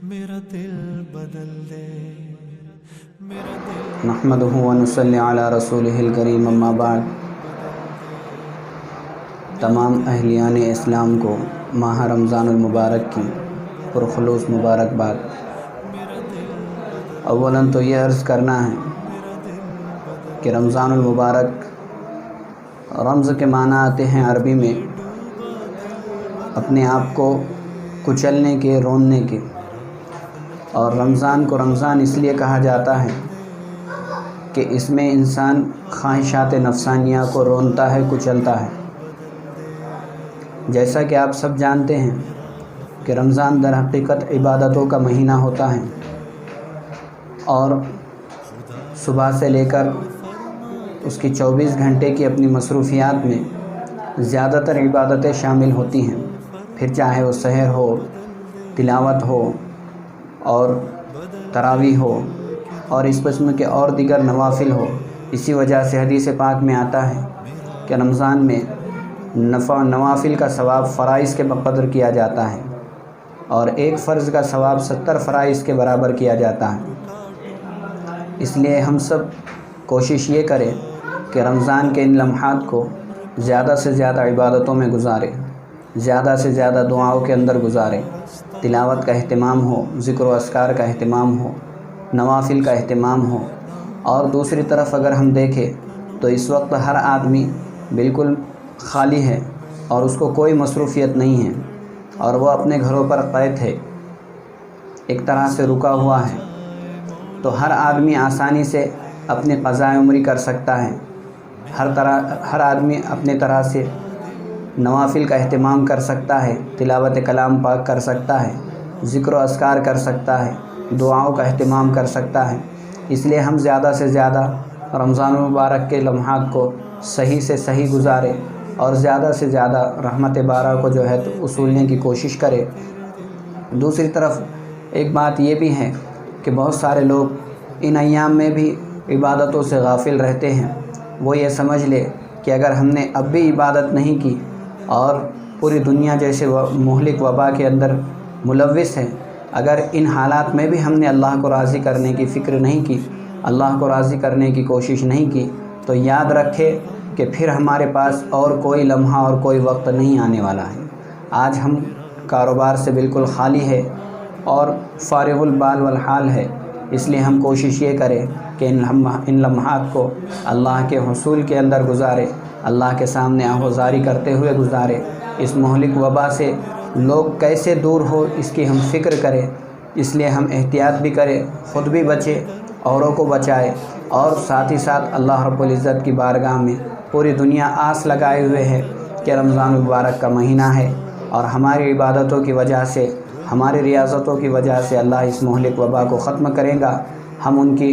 میرا دل بدل دے میرا دل نحمدہ و نصلی علی رسولہ الکریم، اما بعد۔ تمام اہلیان اسلام کو ماہ رمضان المبارک کی پرخلوص مبارکباد۔ اولاً تو یہ عرض کرنا ہے کہ رمضان المبارک، رمز کے معنی آتے ہیں عربی میں اپنے آپ کو کچلنے کے، روننے کے، اور رمضان کو رمضان اس لیے کہا جاتا ہے کہ اس میں انسان خواہشات نفسانیہ کو رونتا ہے، کچلتا ہے۔ جیسا کہ آپ سب جانتے ہیں کہ رمضان در حقیقت عبادتوں کا مہینہ ہوتا ہے، اور صبح سے لے کر اس کی 24 گھنٹے کی اپنی مصروفیات میں زیادہ تر عبادتیں شامل ہوتی ہیں، پھر چاہے وہ سحر ہو، تلاوت ہو، اور تراویح ہو، اور اس قسم کے اور دیگر نوافل ہو۔ اسی وجہ سے حدیث پاک میں آتا ہے کہ رمضان میں نوافل کا ثواب فرائض کے بقدر کیا جاتا ہے، اور ایک فرض کا ثواب 70 فرائض کے برابر کیا جاتا ہے۔ اس لیے ہم سب کوشش یہ کریں کہ رمضان کے ان لمحات کو زیادہ سے زیادہ عبادتوں میں گزاریں، زیادہ سے زیادہ دعاؤں کے اندر گزاریں، تلاوت کا اہتمام ہو، ذکر و اذکار کا اہتمام ہو، نوافل کا اہتمام ہو۔ اور دوسری طرف اگر ہم دیکھیں تو اس وقت ہر آدمی بالکل خالی ہے اور اس کو کوئی مصروفیت نہیں ہے، اور وہ اپنے گھروں پر قید ہے، ایک طرح سے رکا ہوا ہے، تو ہر آدمی آسانی سے اپنی قضاء عمری کر سکتا ہے۔ ہر آدمی اپنے طرح سے نوافل کا اہتمام کر سکتا ہے، تلاوت کلام پاک کر سکتا ہے، ذکر و اذکار کر سکتا ہے، دعاؤں کا اہتمام کر سکتا ہے۔ اس لیے ہم زیادہ سے زیادہ رمضان المبارک کے لمحات کو صحیح سے صحیح گزاریں، اور زیادہ سے زیادہ رحمت بارہ کو جو ہے تو اصولنے کی کوشش کرے۔ دوسری طرف ایک بات یہ بھی ہے کہ بہت سارے لوگ ان ایام میں بھی عبادتوں سے غافل رہتے ہیں۔ وہ یہ سمجھ لے کہ اگر ہم نے اب بھی عبادت نہیں کی اور پوری دنیا جیسے مہلک وبا کے اندر ملوث ہے، اگر ان حالات میں بھی ہم نے اللہ کو راضی کرنے کی فکر نہیں کی، اللہ کو راضی کرنے کی کوشش نہیں کی، تو یاد رکھے کہ پھر ہمارے پاس اور کوئی لمحہ اور کوئی وقت نہیں آنے والا ہے۔ آج ہم کاروبار سے بالکل خالی ہے اور فارغ البال والحال ہے، اس لیے ہم کوشش یہ کریں کہ ان لمحات کو اللہ کے حصول کے اندر گزارے، اللہ کے سامنے آہوازاری کرتے ہوئے گزارے۔ اس مہلک وبا سے لوگ کیسے دور ہو اس کی ہم فکر کریں، اس لیے ہم احتیاط بھی کریں، خود بھی بچے، اوروں کو بچائے، اور ساتھ ہی ساتھ اللہ رب العزت کی بارگاہ میں پوری دنیا آس لگائے ہوئے ہے کہ رمضان المبارک کا مہینہ ہے، اور ہماری عبادتوں کی وجہ سے، ہماری ریاضتوں کی وجہ سے اللہ اس مہلک وبا کو ختم کرے گا۔ ہم ان کی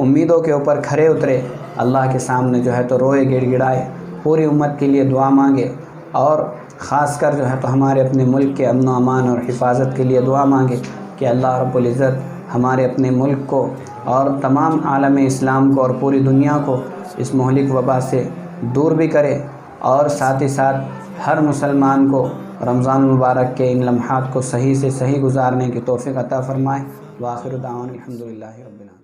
امیدوں کے اوپر کھرے اترے، اللہ کے سامنے جو ہے تو روئے، گڑ گڑائے، پوری امت کے لیے دعا مانگے، اور خاص کر جو ہے تو ہمارے اپنے ملک کے امن و امان اور حفاظت کے لیے دعا مانگے کہ اللہ رب العزت ہمارے اپنے ملک کو اور تمام عالم اسلام کو اور پوری دنیا کو اس مہلک وبا سے دور بھی کرے، اور ساتھ ہی ساتھ ہر مسلمان کو رمضان المبارک کے ان لمحات کو صحیح سے صحیح گزارنے کی توفیق عطا فرمائے۔ وآخر دعوانا الحمدللہ رب العالمین۔